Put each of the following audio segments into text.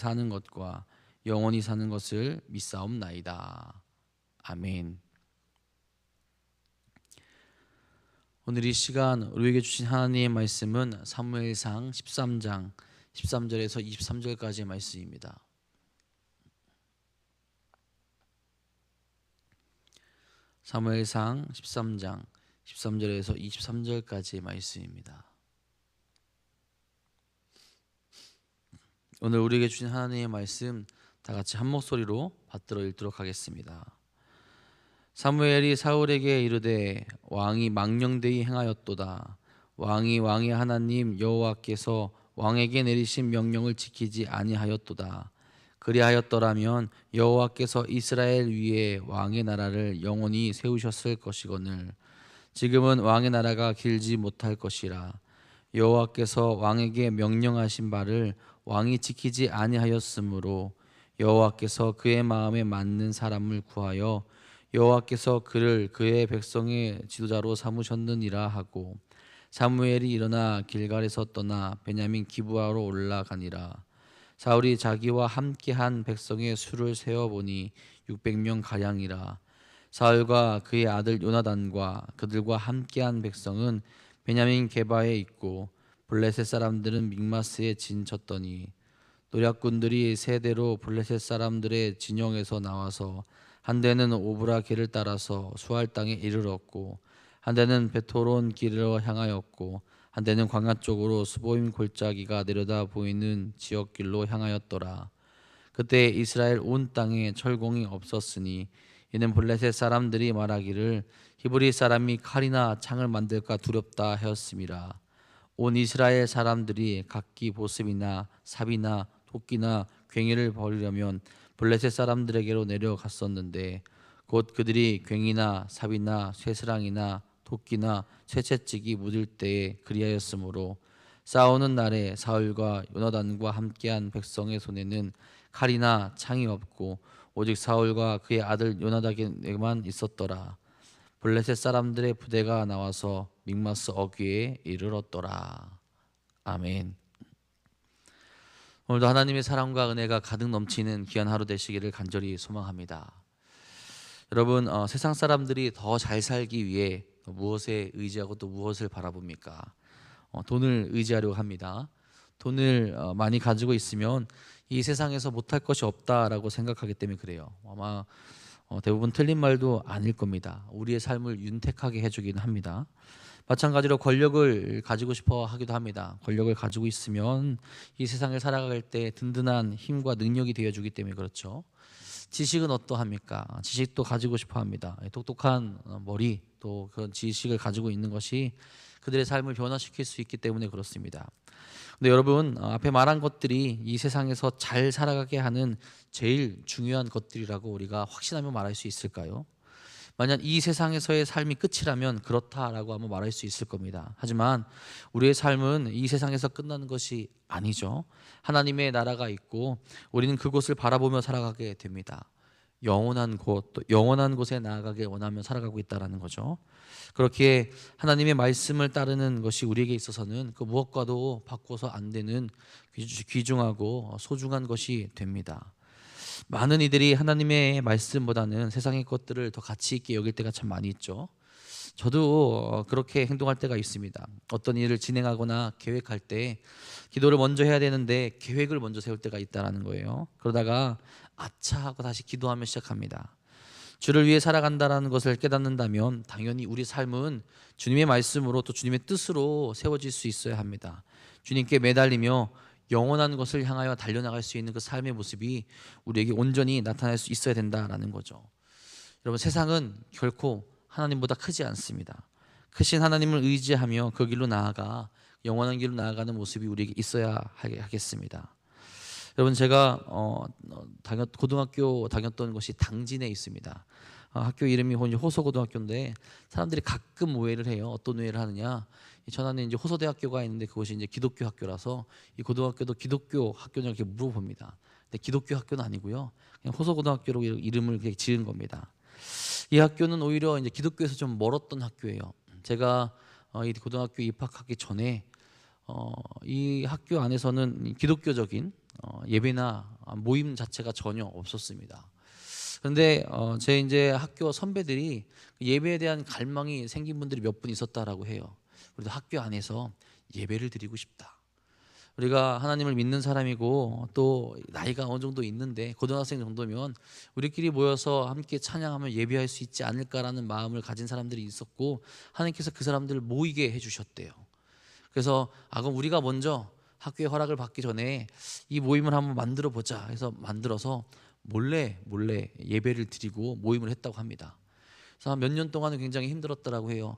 사는 것과 영원히 사는 것을 믿사옵나이다. 아멘. 오늘 이 시간 우리에게 주신 하나님의 말씀은 사무엘상 13장 13절에서 23절까지의 말씀입니다. 사무엘상 13장 13절에서 23절까지의 말씀입니다. 오늘 우리에게 주신 하나님의 말씀 다 같이 한 목소리로 받들어 읽도록 하겠습니다. 사무엘이 사울에게 이르되 왕이 망령되이 행하였도다. 왕이 왕의 하나님 여호와께서 왕에게 내리신 명령을 지키지 아니하였도다. 그리하였더라면 여호와께서 이스라엘 위에 왕의 나라를 영원히 세우셨을 것이거늘 지금은 왕의 나라가 길지 못할 것이라. 여호와께서 왕에게 명령하신 바를 왕이 지키지 아니하였으므로 여호와께서 그의 마음에 맞는 사람을 구하여 여호와께서 그를 그의 백성의 지도자로 삼으셨느니라 하고 사무엘이 일어나 길갈에서 떠나 베냐민 기브아로 올라가니라. 사울이 자기와 함께한 백성의 수를 세어보니 600명 가량이라. 사울과 그의 아들 요나단과 그들과 함께한 백성은 베냐민 게바에 있고 블레셋 사람들은 믹마스에 진쳤더니 노략군들이 세대로 블레셋 사람들의 진영에서 나와서 한 대는 오브라 길을 따라서 수알 땅에 이르렀고 한 대는 베토론 길을 향하였고 한 대는 광야 쪽으로 스보임 골짜기가 내려다 보이는 지역길로 향하였더라. 그때 이스라엘 온 땅에 철공이 없었으니 이는 블레셋 사람들이 말하기를 히브리 사람이 칼이나 창을 만들까 두렵다 하였음이라. 온 이스라엘 사람들이 각기 보습이나 삽이나 도끼나 괭이를 버리려면 블레셋 사람들에게로 내려갔었는데 곧 그들이 괭이나 삽이나 쇠스랑이나 도끼나 쇠채찍이 묻을 때에 그리하였으므로 싸우는 날에 사울과 요나단과 함께한 백성의 손에는 칼이나 창이 없고 오직 사울과 그의 아들 요나단에게만 있었더라. 블레셋 사람들의 부대가 나와서 믹마스 어귀에 이르렀더라. 아멘. 오늘도 하나님의 사랑과 은혜가 가득 넘치는 귀한 하루 되시기를 간절히 소망합니다. 여러분, 세상 사람들이 더 잘 살기 위해 무엇에 의지하고 또 무엇을 바라봅니까? 돈을 의지하려고 합니다. 돈을 많이 가지고 있으면 이 세상에서 못할 것이 없다라고 생각하기 때문에 그래요. 아마 대부분 틀린 말도 아닐 겁니다. 우리의 삶을 윤택하게 해주긴 합니다. 마찬가지로 권력을 가지고 싶어 하기도 합니다. 권력을 가지고 있으면 이 세상을 살아갈 때 든든한 힘과 능력이 되어주기 때문에 그렇죠. 지식은 어떠합니까? 지식도 가지고 싶어 합니다. 똑똑한 머리 또 그런 지식을 가지고 있는 것이 그들의 삶을 변화시킬 수 있기 때문에 그렇습니다. 근데 여러분, 앞에 말한 것들이 이 세상에서 잘 살아가게 하는 제일 중요한 것들이라고 우리가 확신하며 말할 수 있을까요? 만약 이 세상에서의 삶이 끝이라면 그렇다라고 한번 말할 수 있을 겁니다. 하지만 우리의 삶은 이 세상에서 끝나는 것이 아니죠. 하나님의 나라가 있고 우리는 그곳을 바라보며 살아가게 됩니다. 영원한 곳, 또 영원한 곳에 나아가게 원하며 살아가고 있다는 거죠. 그렇게 하나님의 말씀을 따르는 것이 우리에게 있어서는 그 무엇과도 바꿔서 안 되는 귀중하고 소중한 것이 됩니다. 많은 이들이 하나님의 말씀보다는 세상의 것들을 더 가치 있게 여길 때가 참 많이 있죠. 저도 그렇게 행동할 때가 있습니다. 어떤 일을 진행하거나 계획할 때 기도를 먼저 해야 되는데 계획을 먼저 세울 때가 있다는 거예요. 그러다가 아차 하고 다시 기도하며 시작합니다. 주를 위해 살아간다는 것을 깨닫는다면 당연히 우리 삶은 주님의 말씀으로 또 주님의 뜻으로 세워질 수 있어야 합니다. 주님께 매달리며 영원한 것을 향하여 달려나갈 수 있는 그 삶의 모습이 우리에게 온전히 나타날 수 있어야 된다라는 거죠. 여러분, 세상은 결코 하나님보다 크지 않습니다. 크신 하나님을 의지하며 그 길로 나아가 영원한 길로 나아가는 모습이 우리에게 있어야 하겠습니다. 여러분, 제가 고등학교 다녔던 곳이 당진에 있습니다. 학교 이름이 호서고등학교인데 사람들이 가끔 오해를 해요. 어떤 오해를 하느냐? 전안에 이제 호서대학교가 있는데 그것이 이제 기독교 학교라서 이 고등학교도 기독교 학교냐 이렇게 물어봅니다. 근데 기독교 학교는 아니고요. 그냥 호서고등학교로 이름을 그렇게 지은 겁니다. 이 학교는 오히려 이제 기독교에서 좀 멀었던 학교예요. 제가 이 고등학교 입학하기 전에 이 학교 안에서는 기독교적인 예배나 모임 자체가 전혀 없었습니다. 그런데 제 이제 학교 선배들이 예배에 대한 갈망이 생긴 분들이 몇 분 있었다라고 해요. 그래도 학교 안에서 예배를 드리고 싶다. 우리가 하나님을 믿는 사람이고 또 나이가 어느 정도 있는데 고등학생 정도면 우리끼리 모여서 함께 찬양하며 예배할 수 있지 않을까라는 마음을 가진 사람들이 있었고, 하나님께서 그 사람들을 모이게 해주셨대요. 그래서 그럼 우리가 먼저 학교의 허락을 받기 전에 이 모임을 한번 만들어 보자 해서 만들어서 몰래 예배를 드리고 모임을 했다고 합니다. 그래서 몇 년 동안은 굉장히 힘들었다라고 해요.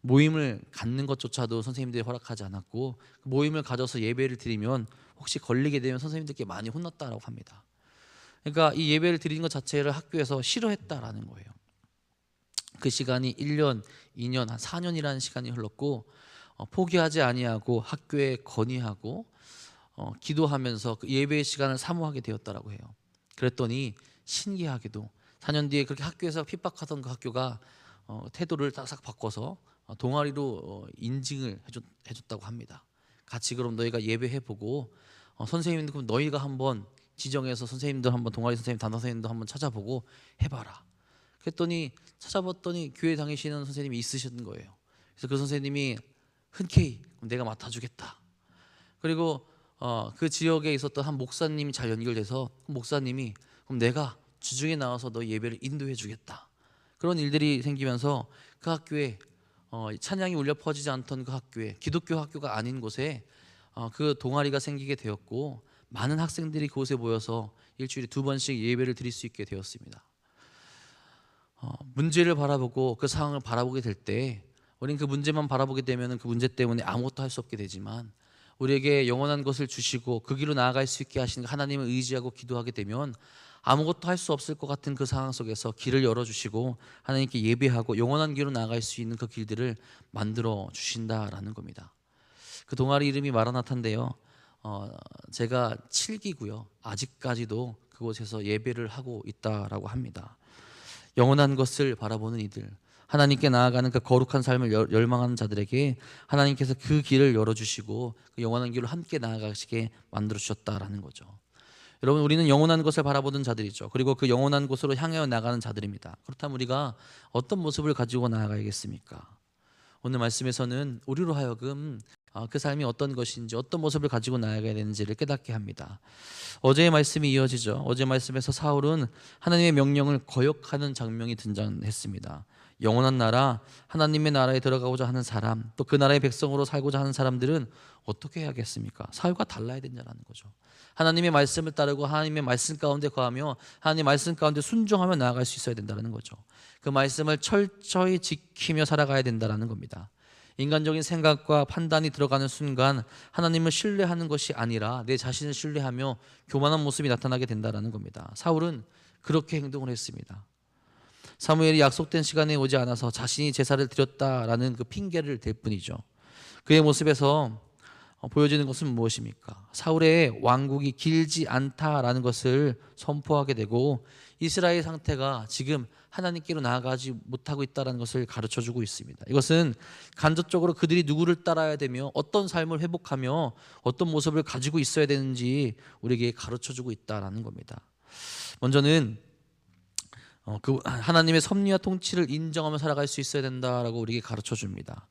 모임을 갖는 것조차도 선생님들이 허락하지 않았고, 모임을 가져서 예배를 드리면 혹시 걸리게 되면 선생님들께 많이 혼났다라고 합니다. 그러니까 이 예배를 드리는 것 자체를 학교에서 싫어했다라는 거예요. 그 시간이 1년, 2년, 한 4년이라는 시간이 흘렀고, 포기하지 아니하고 학교에 건의하고 기도하면서 그 예배의 시간을 사모하게 되었다라고 해요. 그랬더니 신기하게도 4년 뒤에 그렇게 학교에서 핍박하던 그 학교가 태도를 싹 바꿔서 동아리로 인증을 해줬다고 합니다. 같이 그럼 너희가 예배해보고 선생님들 그럼 너희가 한번 지정해서 선생님들 한번 동아리 선생님, 단어 선생님도 한번 찾아보고 해봐라. 그랬더니 찾아봤더니 교회 다니시는 선생님이 있으신 거예요. 그래서 그 선생님이 흔쾌히 그럼 내가 맡아주겠다. 그리고 그 지역에 있었던 한 목사님이 잘 연결돼서 그 목사님이 그럼 내가 주중에 나와서 너 예배를 인도해 주겠다. 그런 일들이 생기면서 그 학교에 찬양이 울려 퍼지지 않던 그 학교에, 기독교 학교가 아닌 곳에 그 동아리가 생기게 되었고, 많은 학생들이 그곳에 모여서 일주일에 2번씩 예배를 드릴 수 있게 되었습니다. 문제를 바라보고 그 상황을 바라보게 될 때 우리는 그 문제만 바라보게 되면 그 문제 때문에 아무것도 할 수 없게 되지만, 우리에게 영원한 것을 주시고 그 길로 나아갈 수 있게 하시는 하나님을 의지하고 기도하게 되면 아무것도 할 수 없을 것 같은 그 상황 속에서 길을 열어주시고 하나님께 예배하고 영원한 길로 나아갈 수 있는 그 길들을 만들어 주신다라는 겁니다. 그 동아리 이름이 마라나타인데요, 제가 7기고요 아직까지도 그곳에서 예배를 하고 있다라고 합니다. 영원한 것을 바라보는 이들, 하나님께 나아가는 그 거룩한 삶을 열망하는 자들에게 하나님께서 그 길을 열어주시고 그 영원한 길로 함께 나아가시게 만들어 주셨다라는 거죠. 여러분, 우리는 영원한 것을 바라보는 자들이죠. 그리고 그 영원한 곳으로 향하여 나가는 자들입니다. 그렇다면 우리가 어떤 모습을 가지고 나아가야겠습니까? 오늘 말씀에서는 우리로 하여금 그 삶이 어떤 것인지, 어떤 모습을 가지고 나아가야 되는지를 깨닫게 합니다. 어제의 말씀이 이어지죠. 어제 말씀에서 사울은 하나님의 명령을 거역하는 장면이 등장했습니다. 영원한 나라, 하나님의 나라에 들어가고자 하는 사람, 또 그 나라의 백성으로 살고자 하는 사람들은 어떻게 해야겠습니까? 사울과 달라야 된다는 거죠. 하나님의 말씀을 따르고 하나님의 말씀 가운데 거하며 하나님의 말씀 가운데 순종하며 나아갈 수 있어야 된다는 거죠. 그 말씀을 철저히 지키며 살아가야 된다는 겁니다. 인간적인 생각과 판단이 들어가는 순간 하나님을 신뢰하는 것이 아니라 내 자신을 신뢰하며 교만한 모습이 나타나게 된다는 겁니다. 사울은 그렇게 행동을 했습니다. 사무엘이 약속된 시간에 오지 않아서 자신이 제사를 드렸다라는 그 핑계를 댈 뿐이죠. 그의 모습에서 보여지는 것은 무엇입니까? 사울의 왕국이 길지 않다라는 것을 선포하게 되고, 이스라엘 상태가 지금 하나님께로 나아가지 못하고 있다는 것을 가르쳐주고 있습니다. 이것은 간접적으로 그들이 누구를 따라야 되며 어떤 삶을 회복하며 어떤 모습을 가지고 있어야 되는지 우리에게 가르쳐주고 있다는 겁니다. 먼저는 그 하나님의 섭리와 통치를 인정하며 살아갈 수 있어야 된다라고 우리에게 가르쳐줍니다.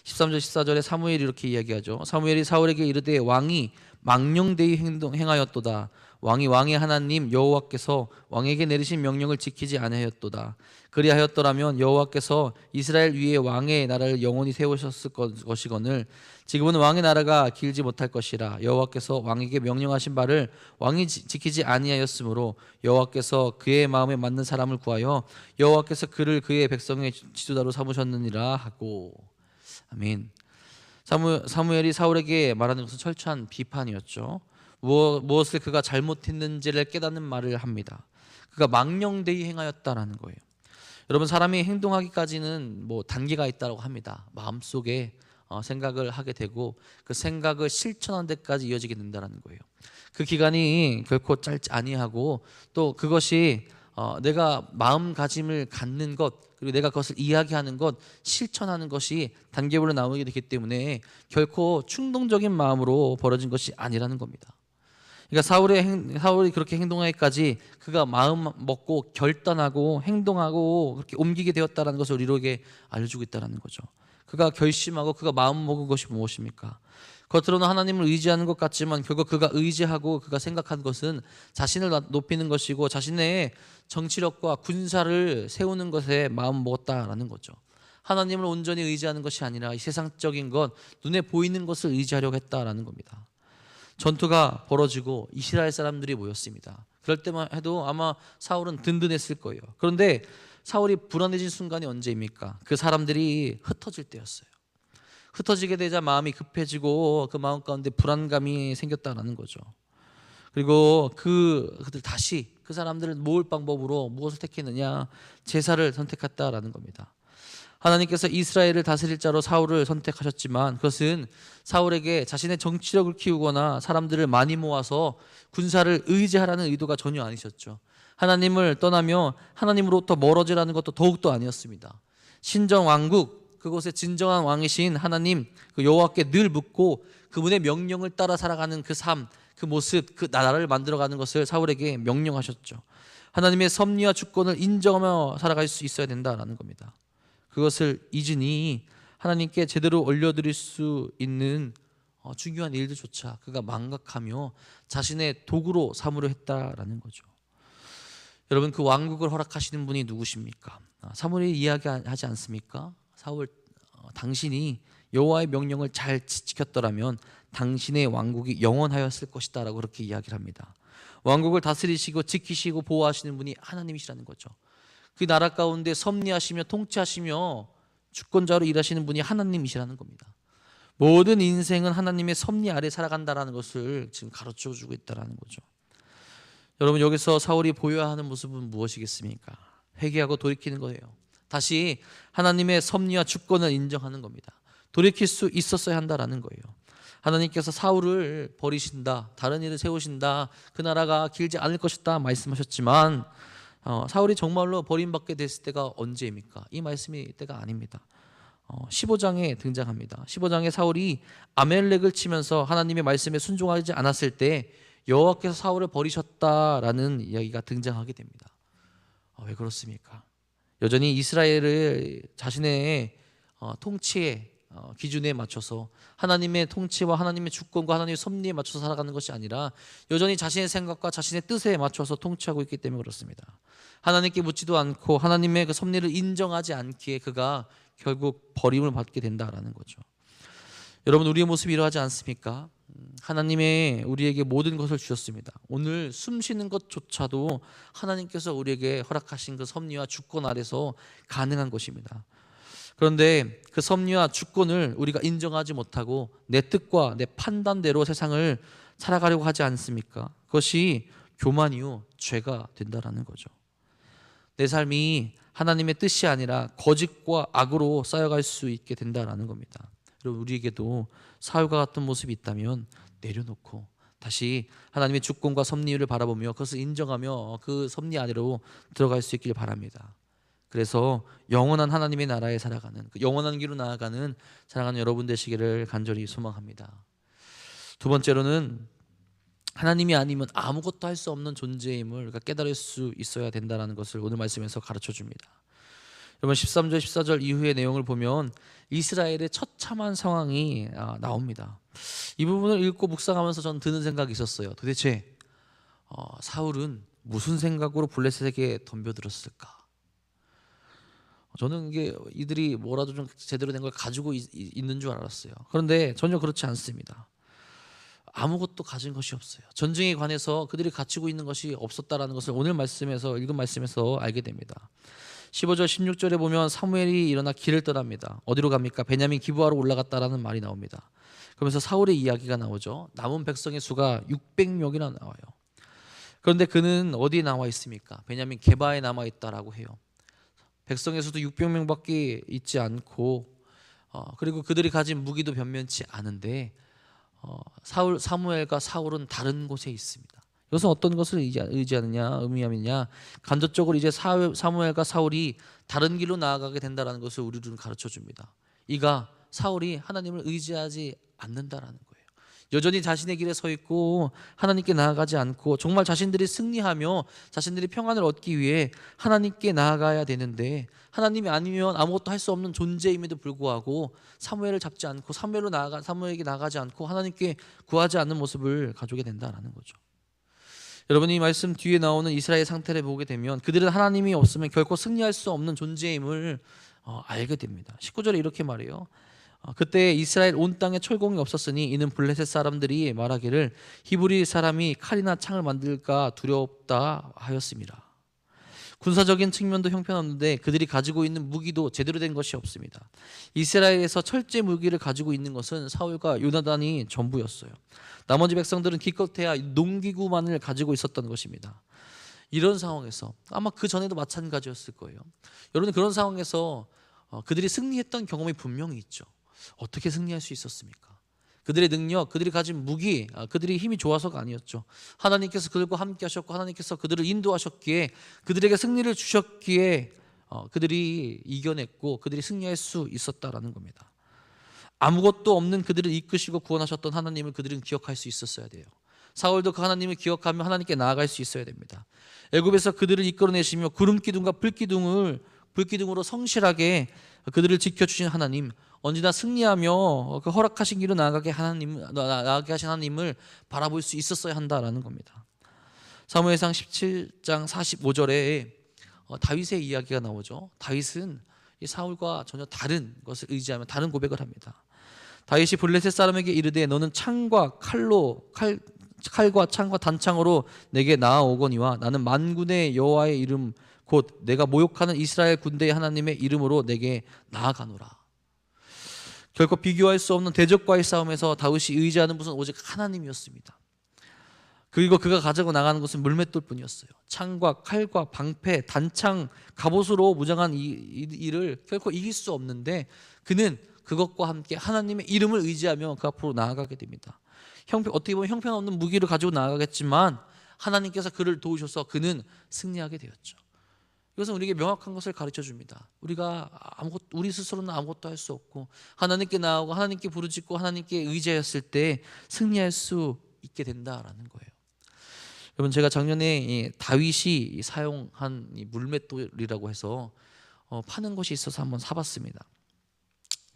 13절 14절에 사무엘이 이렇게 이야기하죠. 사무엘이 사울에게 이르되 왕이 망령되이 행하였도다. 왕이 왕의 하나님 여호와께서 왕에게 내리신 명령을 지키지 아니하였도다. 그리하였더라면 여호와께서 이스라엘 위에 왕의 나라를 영원히 세우셨을 것이거늘 지금은 왕의 나라가 길지 못할 것이라. 여호와께서 왕에게 명령하신 바를 왕이 지키지 아니하였으므로 여호와께서 그의 마음에 맞는 사람을 구하여 여호와께서 그를 그의 백성의 지도자로 삼으셨느니라 하고. 아멘. 사무엘이 사울에게 말하는 것은 철저한 비판이었죠. 무엇을 그가 잘못했는지를 깨닫는 말을 합니다. 그가 망령되이 행하였다라는 거예요. 여러분, 사람이 행동하기까지는 단계가 있다고 합니다. 마음속에 생각을 하게 되고 그 생각을 실천하는 데까지 이어지게 된다는 거예요. 그 기간이 결코 짧지 아니하고, 또 그것이 내가 마음가짐을 갖는 것, 그리고 내가 그것을 이야기하는 것, 실천하는 것이 단계별로 나오게 되기 때문에 결코 충동적인 마음으로 벌어진 것이 아니라는 겁니다. 그러니까 사울이 그렇게 행동하기까지 그가 마음 먹고 결단하고 행동하고 그렇게 옮기게 되었다는 것을 우리에게 알려주고 있다는 거죠. 그가 결심하고 그가 마음 먹은 것이 무엇입니까? 겉으로는 하나님을 의지하는 것 같지만 결국 그가 의지하고 그가 생각한 것은 자신을 높이는 것이고 자신의 정치력과 군사를 세우는 것에 마음 먹었다라는 거죠. 하나님을 온전히 의지하는 것이 아니라 이 세상적인 것, 눈에 보이는 것을 의지하려고 했다라는 겁니다. 전투가 벌어지고 이스라엘 사람들이 모였습니다. 그럴 때만 해도 아마 사울은 든든했을 거예요. 그런데 사울이 불안해진 순간이 언제입니까? 그 사람들이 흩어질 때였어요. 흩어지게 되자 마음이 급해지고 그 마음 가운데 불안감이 생겼다는 거죠. 그리고 그들 다시 그 사람들을 모을 방법으로 무엇을 택했느냐? 제사를 선택했다라는 겁니다. 하나님께서 이스라엘을 다스릴 자로 사울을 선택하셨지만 그것은 사울에게 자신의 정치력을 키우거나 사람들을 많이 모아서 군사를 의지하라는 의도가 전혀 아니셨죠. 하나님을 떠나며 하나님으로부터 멀어지라는 것도 더욱도 아니었습니다. 신정왕국, 그곳의 진정한 왕이신 하나님 그 여호와께 늘 묻고 그분의 명령을 따라 살아가는 그 삶, 그 모습, 그 나라를 만들어가는 것을 사울에게 명령하셨죠. 하나님의 섭리와 주권을 인정하며 살아갈 수 있어야 된다라는 겁니다. 그것을 잊으니 하나님께 제대로 올려드릴 수 있는 중요한 일들조차 그가 망각하며 자신의 도구로 삼으려 했다라는 거죠. 여러분, 그 왕국을 허락하시는 분이 누구십니까? 사무엘이 이야기하지 않습니까? 사울, 당신이 여호와의 명령을 잘 지켰더라면 당신의 왕국이 영원하였을 것이다 라고 그렇게 이야기를 합니다. 왕국을 다스리시고 지키시고 보호하시는 분이 하나님이시라는 거죠. 그 나라 가운데 섭리하시며 통치하시며 주권자로 일하시는 분이 하나님이시라는 겁니다. 모든 인생은 하나님의 섭리 아래 살아간다는 것을 지금 가르쳐주고 있다는 거죠. 여러분, 여기서 사울이 보여야 하는 모습은 무엇이겠습니까? 회개하고 돌이키는 거예요. 다시 하나님의 섭리와 주권을 인정하는 겁니다. 돌이킬 수 있었어야 한다는 거예요. 하나님께서 사울을 버리신다, 다른 일을 세우신다, 그 나라가 길지 않을 것이다 말씀하셨지만 사울이 정말로 버림받게 됐을 때가 언제입니까? 이 말씀이 때가 아닙니다. 15장에 등장합니다. 15장에 사울이 아멜렉을 치면서 하나님의 말씀에 순종하지 않았을 때 여호와께서 사울을 버리셨다라는 이야기가 등장하게 됩니다. 왜 그렇습니까? 여전히 이스라엘을 자신의 통치의 기준에 맞춰서 하나님의 통치와 하나님의 주권과 하나님의 섭리에 맞춰서 살아가는 것이 아니라 여전히 자신의 생각과 자신의 뜻에 맞춰서 통치하고 있기 때문에 그렇습니다. 하나님께 묻지도 않고 하나님의 그 섭리를 인정하지 않기에 그가 결국 버림을 받게 된다라는 거죠. 여러분, 우리의 모습이 이러하지 않습니까? 하나님의 우리에게 모든 것을 주셨습니다. 오늘 숨 쉬는 것조차도 하나님께서 우리에게 허락하신 그 섭리와 주권 아래서 가능한 것입니다. 그런데 그 섭리와 주권을 우리가 인정하지 못하고 내 뜻과 내 판단대로 세상을 살아가려고 하지 않습니까? 그것이 교만이요 죄가 된다라는 거죠. 내 삶이 하나님의 뜻이 아니라 거짓과 악으로 쌓여갈 수 있게 된다라는 겁니다. 여러분, 우리에게도 사울과 같은 모습이 있다면 내려놓고 다시 하나님의 주권과 섭리를 바라보며 그것을 인정하며 그 섭리 안으로 들어갈 수 있길 바랍니다. 그래서 영원한 하나님의 나라에 살아가는, 그 영원한 길로 나아가는 사랑하는 여러분 되시기를 간절히 소망합니다. 두 번째로는 하나님이 아니면 아무것도 할 수 없는 존재임을 우리가 깨달을 수 있어야 된다는 것을 오늘 말씀에서 가르쳐 줍니다. 여러분, 13절 14절 이후의 내용을 보면 이스라엘의 처참한 상황이 나옵니다. 이 부분을 읽고 묵상하면서 저는 드는 생각이 있었어요. 도대체 사울은 무슨 생각으로 블레셋에게 덤벼들었을까? 저는 이게 이들이 뭐라도 좀 제대로 된 걸 가지고 있는 줄 알았어요. 그런데 전혀 그렇지 않습니다. 아무것도 가진 것이 없어요. 전쟁에 관해서 그들이 갖추고 있는 것이 없었다라는 것을 오늘 말씀에서 읽은 말씀에서 알게 됩니다. 15절 16절에 보면 사무엘이 일어나 길을 떠납니다. 어디로 갑니까? 베냐민 기브아로 올라갔다라는 말이 나옵니다. 그러면서 사울의 이야기가 나오죠. 남은 백성의 수가 600명이나 나와요. 그런데 그는 어디에 나와 있습니까? 베냐민 게바에 남아 있다라고 해요. 백성의 수도 600명밖에 있지 않고 그리고 그들이 가진 무기도 변변치 않은데 사무엘과 사울은 다른 곳에 있습니다. 이것은 어떤 것을 의미하느냐 간접적으로 이제 사무엘과 사울이 다른 길로 나아가게 된다는 것을 우리들은 가르쳐 줍니다. 이가 사울이 하나님을 의지하지 않는다라는 거예요. 여전히 자신의 길에 서 있고 하나님께 나아가지 않고 정말 자신들이 승리하며 자신들이 평안을 얻기 위해 하나님께 나아가야 되는데 하나님이 아니면 아무것도 할 수 없는 존재임에도 불구하고 사무엘을 잡지 않고 사무엘에게 나가지 않고 하나님께 구하지 않는 모습을 가지게 된다라는 거죠. 여러분이 말씀 뒤에 나오는 이스라엘 상태를 보게 되면 그들은 하나님이 없으면 결코 승리할 수 없는 존재임을 알게 됩니다. 19절에 이렇게 말해요. 그때 이스라엘 온 땅에 철공이 없었으니 이는 블레셋 사람들이 말하기를 히브리 사람이 칼이나 창을 만들까 두렵다 하였습니다. 군사적인 측면도 형편없는데 그들이 가지고 있는 무기도 제대로 된 것이 없습니다. 이스라엘에서 철제 무기를 가지고 있는 것은 사울과 요나단이 전부였어요. 나머지 백성들은 기껏해야 농기구만을 가지고 있었던 것입니다. 이런 상황에서 아마 그 전에도 마찬가지였을 거예요. 여러분, 그런 상황에서 그들이 승리했던 경험이 분명히 있죠. 어떻게 승리할 수 있었습니까? 그들의 능력, 그들이 가진 무기, 그들이 힘이 좋아서가 아니었죠. 하나님께서 그들과 함께 하셨고 하나님께서 그들을 인도하셨기에 그들에게 승리를 주셨기에 그들이 이겨냈고 그들이 승리할 수 있었다라는 겁니다. 아무것도 없는 그들을 이끄시고 구원하셨던 하나님을 그들은 기억할 수 있었어야 돼요. 사울도 그 하나님을 기억하며 하나님께 나아갈 수 있어야 됩니다. 애굽에서 그들을 이끌어내시며 구름기둥과 불기둥으로 성실하게 그들을 지켜주신 하나님, 언제나 승리하며 그 허락하신 길로 나아가게 하신 하나님을 바라볼 수 있었어야 한다라는 겁니다. 사무엘상 17장 45절에 다윗의 이야기가 나오죠. 다윗은 이 사울과 전혀 다른 것을 의지하며 다른 고백을 합니다. 다윗이 블레셋 사람에게 이르되 너는 칼과 창과 단창으로 내게 나아오거니와 나는 만군의 여호와의 이름 곧 내가 모욕하는 이스라엘 군대의 하나님의 이름으로 내게 나아가노라. 결코 비교할 수 없는 대적과의 싸움에서 다윗이 의지하는 것은 오직 하나님이었습니다. 그리고 그가 가지고 나가는 것은 물맷돌뿐이었어요. 창과 칼과 방패, 단창, 갑옷으로 무장한 이 일을 결코 이길 수 없는데 그는 그것과 함께 하나님의 이름을 의지하며 그 앞으로 나아가게 됩니다. 어떻게 보면 형편없는 무기를 가지고 나아가겠지만 하나님께서 그를 도우셔서 그는 승리하게 되었죠. 이것은 우리에게 명확한 것을 가르쳐 줍니다. 우리 스스로는 아무것도 할 수 없고 하나님께 나아가고 하나님께 부르짖고 하나님께 의지하였을 때 승리할 수 있게 된다라는 거예요. 여러분, 제가 작년에 다윗이 사용한 물맷돌이라고 해서 파는 것이 있어서 한번 사봤습니다.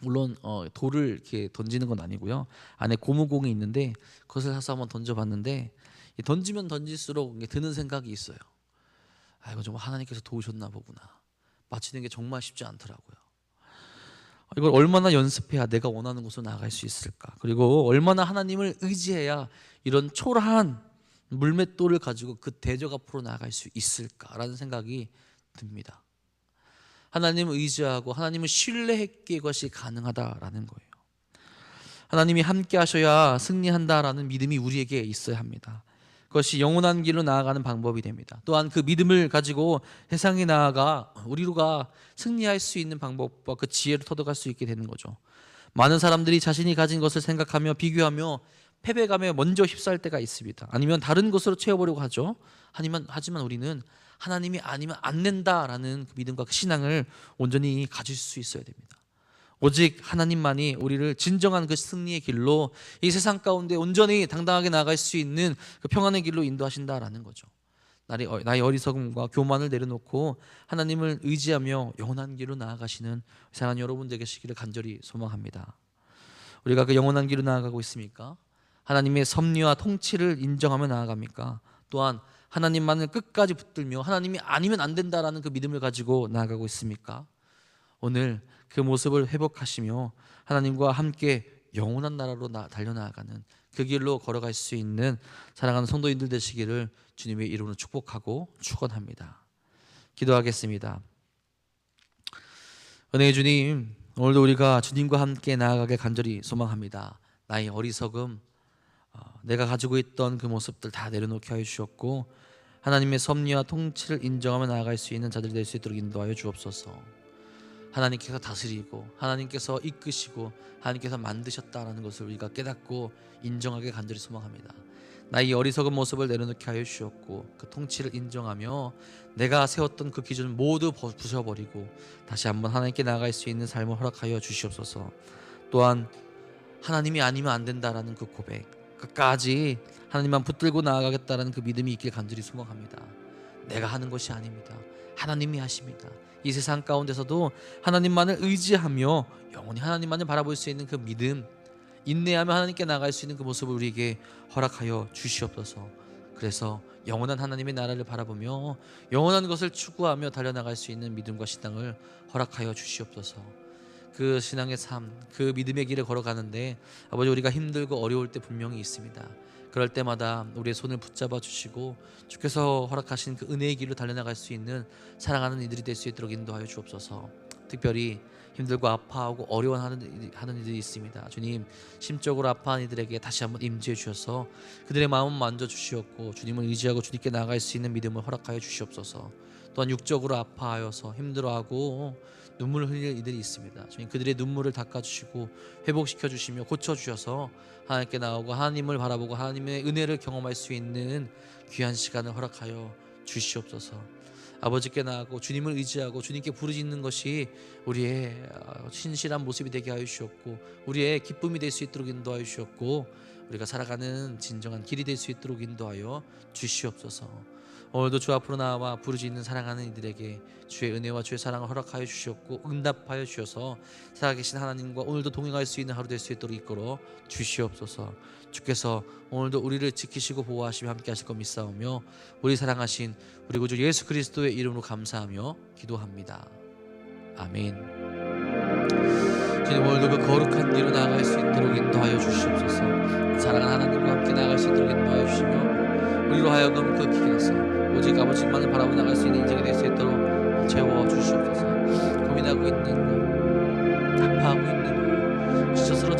물론 돌을 이렇게 던지는 건 아니고요. 안에 고무공이 있는데 그것을 사서 한번 던져봤는데 던지면 던질수록 드는 생각이 있어요. 이거 정말 하나님께서 도우셨나 보구나. 맞히는 게 정말 쉽지 않더라고요. 이걸 얼마나 연습해야 내가 원하는 곳으로 나아갈 수 있을까? 그리고 얼마나 하나님을 의지해야 이런 초라한 물맷돌을 가지고 그 대적 앞으로 나아갈 수 있을까라는 생각이 듭니다. 하나님을 의지하고 하나님을 신뢰했기에 그것이 가능하다라는 거예요. 하나님이 함께 하셔야 승리한다라는 믿음이 우리에게 있어야 합니다. 그것이 영원한 길로 나아가는 방법이 됩니다. 또한 그 믿음을 가지고 세상에 나아가 우리가 승리할 수 있는 방법과 그 지혜를 터득할 수 있게 되는 거죠. 많은 사람들이 자신이 가진 것을 생각하며 비교하며 패배감에 먼저 휩싸일 때가 있습니다. 아니면 다른 것으로 채워보려고 하죠. 하지만 우리는 하나님이 아니면 안 된다라는 그 믿음과 그 신앙을 온전히 가질 수 있어야 됩니다. 오직 하나님만이 우리를 진정한 그 승리의 길로 이 세상 가운데 온전히 당당하게 나아갈 수 있는 그 평안의 길로 인도하신다라는 거죠. 나의 어리석음과 교만을 내려놓고 하나님을 의지하며 영원한 길로 나아가시는 사랑하는 여러분들 계시기를 간절히 소망합니다. 우리가 그 영원한 길로 나아가고 있습니까? 하나님의 섭리와 통치를 인정하며 나아갑니까? 또한 하나님만을 끝까지 붙들며 하나님이 아니면 안 된다라는 그 믿음을 가지고 나아가고 있습니까? 오늘 그 모습을 회복하시며 하나님과 함께 영원한 나라로 달려나가는 그 길로 걸어갈 수 있는 사랑하는 성도인들 되시기를 주님의 이름으로 축복하고 축원합니다. 기도하겠습니다. 은혜의 주님, 오늘도 우리가 주님과 함께 나아가길 간절히 소망합니다. 나의 어리석음, 내가 가지고 있던 그 모습들 다 내려놓게 하여 주셨고 하나님의 섭리와 통치를 인정하며 나아갈 수 있는 자들이 될 수 있도록 인도하여 주옵소서. 하나님께서 다스리고 하나님께서 이끄시고 하나님께서 만드셨다라는 것을 우리가 깨닫고 인정하게 간절히 소망합니다. 나의 어리석은 모습을 내려놓게 하여 주셨고 그 통치를 인정하며 내가 세웠던 그 기준을 모두 부숴버리고 다시 한번 하나님께 나아갈 수 있는 삶을 허락하여 주시옵소서. 또한 하나님이 아니면 안 된다라는 그 고백, 끝까지 하나님만 붙들고 나아가겠다는 그 믿음이 있길 간절히 소망합니다. 내가 하는 것이 아닙니다. 하나님이 하십니다. 이 세상 가운데서도 하나님만을 의지하며 영원히 하나님만을 바라볼 수 있는 그 믿음, 인내하며 하나님께 나아갈 수 있는 그 모습을 우리에게 허락하여 주시옵소서. 그래서 영원한 하나님의 나라를 바라보며 영원한 것을 추구하며 달려나갈 수 있는 믿음과 신앙을 허락하여 주시옵소서. 그 신앙의 삶, 그 믿음의 길을 걸어가는데 아버지, 우리가 힘들고 어려울 때 분명히 있습니다. 그럴 때마다 우리의 손을 붙잡아 주시고 주께서 허락하신 그 은혜의 길로 달려나갈 수 있는 사랑하는 이들이 될 수 있도록 인도하여 주옵소서. 특별히 힘들고 아파하고 어려워하는 이들이 있습니다. 주님, 심적으로 아파하는 이들에게 다시 한번 임재해 주셔서 그들의 마음을 만져주시옵고 주님을 의지하고 주님께 나아갈 수 있는 믿음을 허락하여 주시옵소서. 또한 육적으로 아파하여서 힘들어하고 눈물을 흘릴 이들이 있습니다. 주님, 그들의 눈물을 닦아주시고 회복시켜 주시며 고쳐주셔서 하나님께 나오고 하나님을 바라보고 하나님의 은혜를 경험할 수 있는 귀한 시간을 허락하여 주시옵소서. 아버지께 나아가고 주님을 의지하고 주님께 부르짖는 것이 우리의 신실한 모습이 되게 하여 주셨고 우리의 기쁨이 될 수 있도록 인도하여 주셨고 우리가 살아가는 진정한 길이 될 수 있도록 인도하여 주시옵소서. 오늘도 주 앞으로 나와 부르짖는 사랑하는 이들에게 주의 은혜와 주의 사랑을 허락하여 주셨고 응답하여 주셔서 살아계신 하나님과 오늘도 동행할 수 있는 하루 될 수 있도록 이끌어 주시옵소서. 주께서 오늘도 우리를 지키시고 보호하시며 함께 하실 것 믿사오며 우리 사랑하신 우리 구주 예수 그리스도의 이름으로 감사하며 기도합니다. 아멘. 주님, 오늘도 그 거룩한 길로 나아갈 수 있도록 인도하여 주시옵소서. 사랑하는 하나님과 함께 나아갈 수 있도록 인도하여 주시며 우리로 하여금 그 길에서 오직 아버지만을 바라보 나갈 수 있는 인생이 될 수 있도록 채워 주시옵소서. 고민하고 있는 것, 아파하고 있는 것, 지쳐 쓰러져